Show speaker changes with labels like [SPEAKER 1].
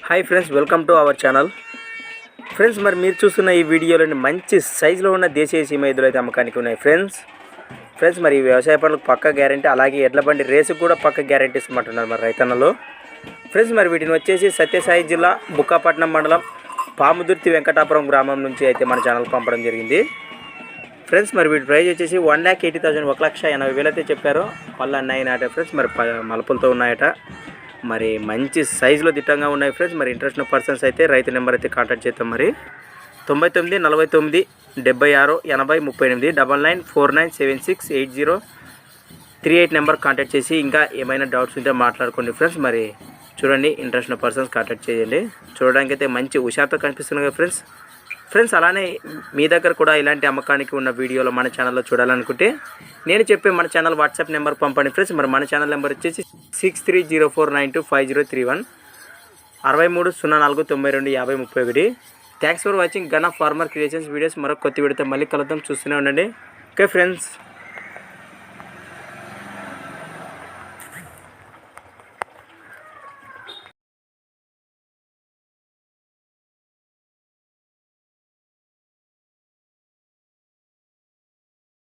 [SPEAKER 1] Hi friends, welcome to our channel. Friends, మరి మీరు చూస్తున్న ఈ వీడియోలోని మంచి సైజులో ఉన్న దేశీయ సీమ ఎద్దులు అయితే అమ్మకానికి ఉన్నాయి. ఫ్రెండ్స్ మరి వ్యవసాయ పనులకు పక్క గ్యారంటీ, అలాగే ఎడ్ల బండి రేసుకు కూడా పక్క గ్యారంటీ ఇస్తామంటున్నారు మరి రైతన్నలు. ఫ్రెండ్స్, మరి వీటిని వచ్చేసి సత్యసాయి జిల్లా బుక్కాపట్నం మండలం పాముదుర్తి వెంకటాపురం గ్రామం నుంచి అయితే మన ఛానల్ పంపడం జరిగింది. ఫ్రెండ్స్, మరి వీటి ప్రైస్ వచ్చేసి 1,80,000 1,80,000 అయితే చెప్పారు. పళ్ళు అన్నాయినాట ఫ్రెండ్స్, మరి మలుపులతో ఉన్నాయట. మరి మంచి సైజులో దిట్టంగా ఉన్నాయి ఫ్రెండ్స్. మరి ఇంట్రెస్ట్ ఉన్న పర్సన్స్ అయితే రైతు నెంబర్ అయితే కాంటాక్ట్ చేద్దాం. మరి 99 49 76 80 38 9949768038 నెంబర్ కాంటాక్ట్ చేసి ఇంకా ఏమైనా డౌట్స్ ఉంటే మాట్లాడుకోండి ఫ్రెండ్స్. మరి చూడండి, ఇంట్రెస్ట్ ఉన్న పర్సన్స్ కాంటాక్ట్ చేయండి. చూడడానికి అయితే మంచి హుషారుతో కనిపిస్తున్నాయి కదా ఫ్రెండ్స్. అలానే మీ దగ్గర కూడా ఇలాంటి అమ్మకానికి ఉన్న వీడియోలు మన ఛానల్లో చూడాలనుకుంటే నేను చెప్పే మన ఛానల్ వాట్సాప్ నెంబర్ పంపండి ఫ్రెండ్స్. మరి మన ఛానల్ నెంబర్ వచ్చేసి 6304925031 6304925031. Thanks for watching gun of farmer creations videos. మరొక కొత్త వీడియోతో మళ్ళీ కలుద్దాం. చూస్తూనే ఉండండి. Okay friends.